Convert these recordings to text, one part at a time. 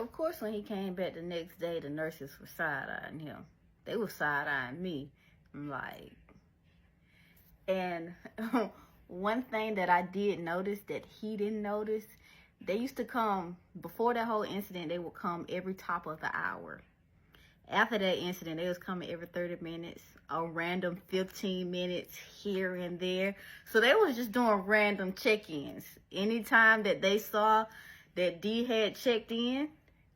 Of course, when he came back the next day, the nurses were side-eyeing him. They were side-eyeing me. I'm like, and one thing that I did notice that he didn't notice, they used to come, before that whole incident, they would come every top of the hour. After that incident, they was coming every 30 minutes, a random 15 minutes here and there. So they was just doing random check-ins. Anytime that they saw that D had checked in,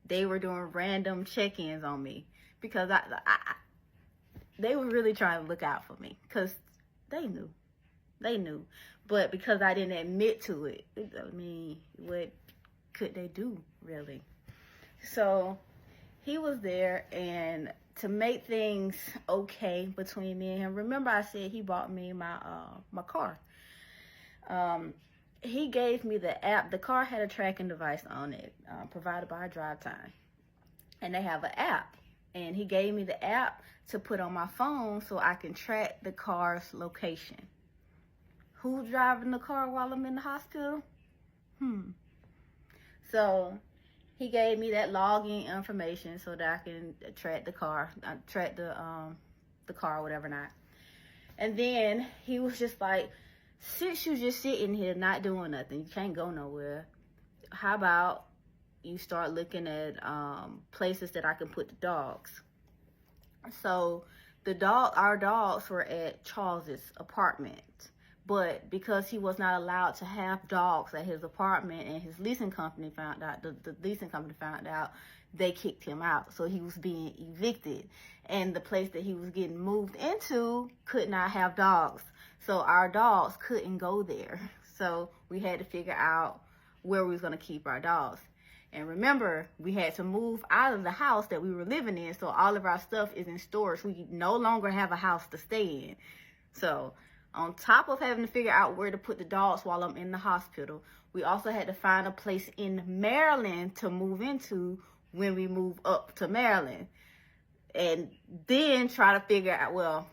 they were doing random check-ins on me, because they were really trying to look out for me, because they knew. But because I didn't admit to it, I mean, what could they do, really? So he was there, and to make things okay between me and him, remember I said he bought me my car. He gave me the app. The car had a tracking device on it, provided by Drive Time. And they have an app. And he gave me the app to put on my phone so I can track the car's location. Who's driving the car while I'm in the hospital? So he gave me that login information so that I can track the car, track the car, whatever not. And then he was just like, since you just sitting here not doing nothing, you can't go nowhere, how about you start looking at places that I can put the dogs? So our dogs were at Charles's apartment, but because he was not allowed to have dogs at his apartment, and his leasing company found out, the leasing company found out, they kicked him out. So he was being evicted, and the place that he was getting moved into could not have dogs. So our dogs couldn't go there. So we had to figure out where we was going to keep our dogs. And remember, we had to move out of the house that we were living in, so all of our stuff is in storage. We no longer have a house to stay in. So on top of having to figure out where to put the dogs while I'm in the hospital, we also had to find a place in Maryland to move into when we move up to Maryland. And then try to figure out,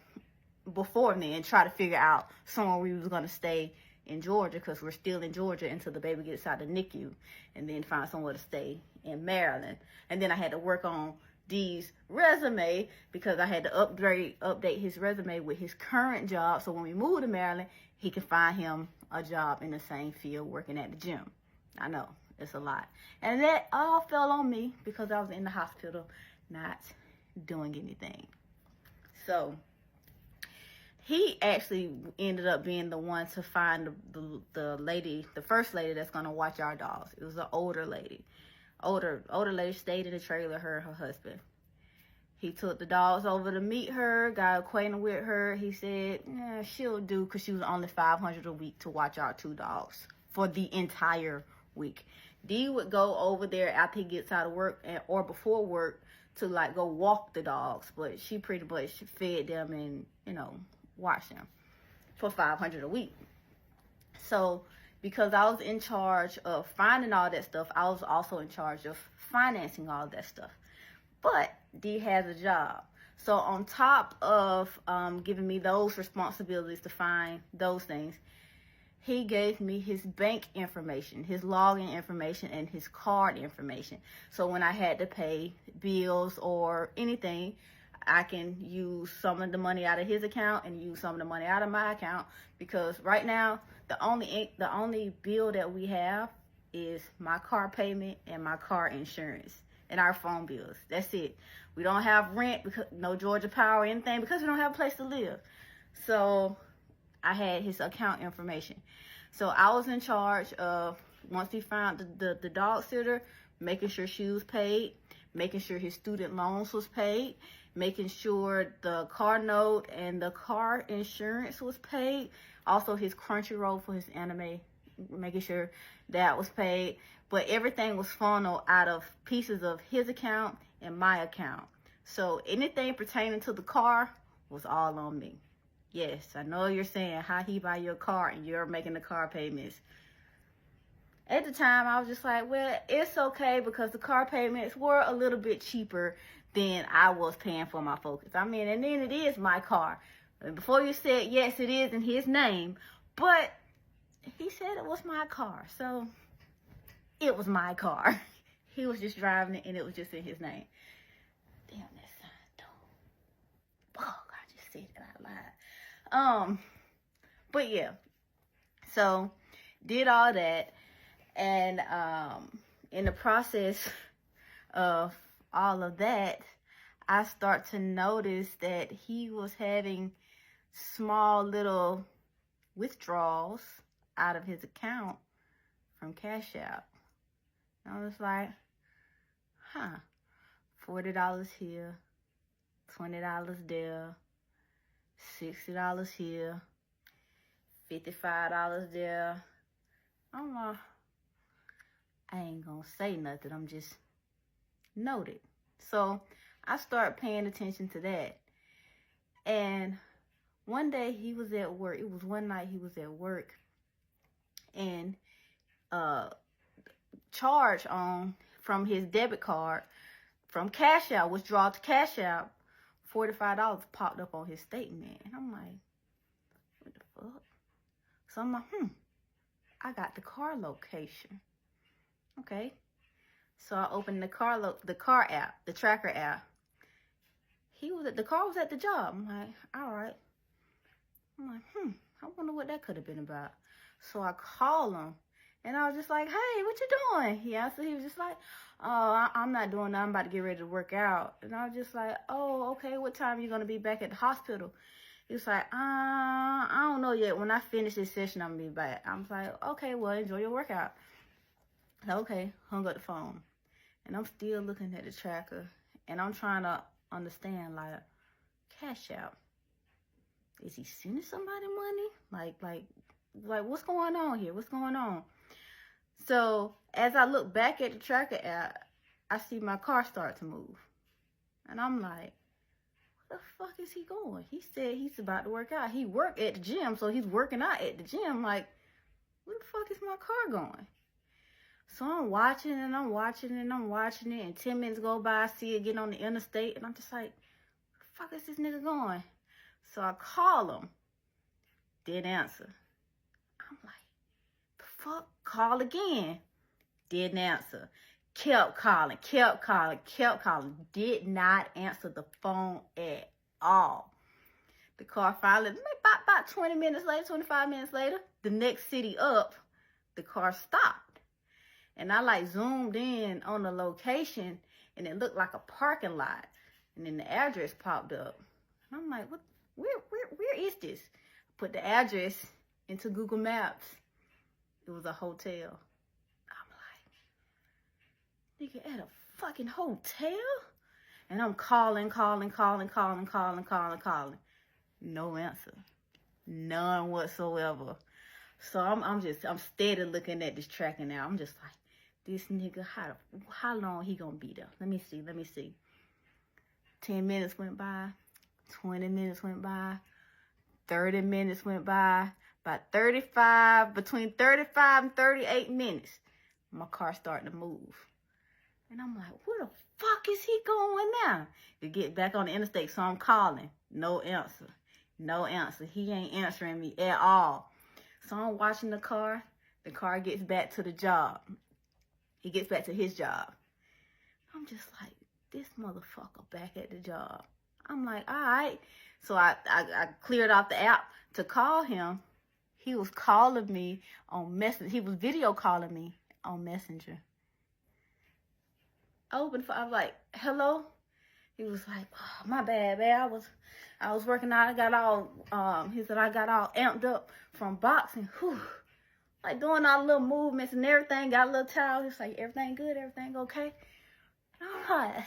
try to figure out somewhere we was going to stay in Georgia, because we're still in Georgia until the baby gets out of NICU, and then find somewhere to stay in Maryland. And then I had to work on D's resume, because I had to update his resume with his current job, so when we move to Maryland, he can find him a job in the same field working at the gym. I know, it's a lot. And that all fell on me because I was in the hospital not doing anything. So he actually ended up being the one to find the first lady that's going to watch our dogs. It was an older lady. Older lady stayed in the trailer, her husband. He took the dogs over to meet her, got acquainted with her. He said, yeah, she'll do, because she was only $500 a week to watch our 2 dogs for the entire week. D would go over there after he gets out of work or before work to like go walk the dogs, but she pretty much fed them and, watched them for $500 a week. So because I was in charge of finding all that stuff, I was also in charge of financing all that stuff. But D has a job. So on top of giving me those responsibilities to find those things, he gave me his bank information, his login information, and his card information. So when I had to pay bills or anything, I can use some of the money out of his account and use some of the money out of my account, because right now the only bill that we have is my car payment and my car insurance and our phone bills. That's it. We don't have rent, because no Georgia Power or anything, because we don't have a place to live. So I had his account information. So I was in charge of, once we found the dog sitter, making sure she was paid, making sure his student loans was paid, making sure the car note and the car insurance was paid, also his Crunchyroll for his anime, making sure that was paid. But everything was funneled out of pieces of his account and my account. So anything pertaining to the car was all on me. Yes, I know you're saying, how he buy your car and you're making the car payments? At the time, I was just like, well, it's okay, because the car payments were a little bit cheaper than I was paying for my Focus. I mean, and then it is my car. And before you said, yes, it is in his name, but he said it was my car. So it was my car. He was just driving it, and it was just in his name. Damn, that sound dumb. Fuck, I just said it out loud. But yeah. So, did all that, and in the process of all of that, I start to notice that he was having small little withdrawals out of his account from Cash App. I was like, $40 here, $20 there, $60 here, $55 there. I'm like, I ain't gonna say nothing. I'm just noted. So I start paying attention to that. And one day he was at work. It was one night he was at work, and charge on from his debit card from Cash App, withdrawal to Cash App, $45 popped up on his statement. And I'm like, what the fuck? So I'm like, I got the car location. Okay. So I opened the car app, the tracker app. The car was at the job. I'm like, all right. I'm like, I wonder what that could have been about. So I call him, and I was just like, hey, what you doing? He answered. He was just like, oh, I'm not doing that. I'm about to get ready to work out. And I was just like, oh, okay. What time are you going to be back at the hospital? He was like, I don't know yet. When I finish this session, I'm going to be back. I was like, okay, well, enjoy your workout. Okay, hung up the phone. And I'm still looking at the tracker, and I'm trying to understand, like, Cash App. Is he sending somebody money? Like, what's going on here? What's going on? So as I look back at the tracker app, I see my car start to move. And I'm like, where the fuck is he going? He said he's about to work out. He worked at the gym, so he's working out at the gym. Like, where the fuck is my car going? So I'm watching and I'm watching and I'm watching it. And 10 minutes go by, I see it getting on the interstate. And I'm just like, where the fuck is this nigga going? So I call him. Didn't answer. I'm like, the fuck? Call again. Didn't answer. Kept calling. Did not answer the phone at all. The car finally, about 20 minutes later, 25 minutes later, the next city up, the car stopped. And I like zoomed in on the location, and it looked like a parking lot. And then the address popped up. And I'm like, where is this? Put the address into Google Maps. It was a hotel. I'm like, nigga, at a fucking hotel? And I'm calling. No answer. None whatsoever. So I'm steady looking at this tracking now. I'm just like, this nigga, how long he gonna be there? Let me see. 10 minutes went by. 20 minutes went by. 30 minutes went by. Between 35 and 38 minutes, my car starting to move. And I'm like, where the fuck is he going now? To get back on the interstate, so I'm calling. No answer. He ain't answering me at all. So I'm watching the car. The car gets back to the job. He gets back to his job. I'm just like, this motherfucker back at the job. I'm like, all right. So I cleared off the app to call him. He was calling me on Messenger. He was video calling me on Messenger. I opened the phone. I was like, hello? He was like, oh, my bad, man. I was working out. I got all, he said, I got all amped up from boxing. Whew. Like doing all the little movements and everything. Got a little towel. He was like, everything good? Everything okay? And I'm like,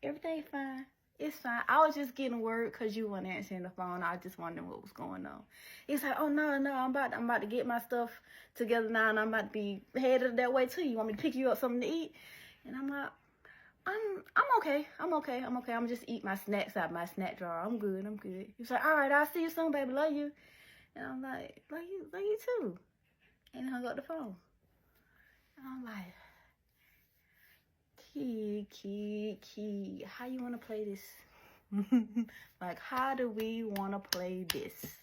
everything fine. It's fine. I was just getting word because you weren't answering the phone. I was just wondering what was going on. He's like, oh, no, I'm about to get my stuff together now, and I'm about to be headed that way too. You want me to pick you up something to eat? And I'm like, I'm okay. I'm just eat my snacks out of my snack drawer. I'm good. He's like, all right, I'll see you soon, baby. Love you. And I'm like, love you too. And he hung up the phone. And I'm like, Key, how you want to play this? Like, how do we want to play this?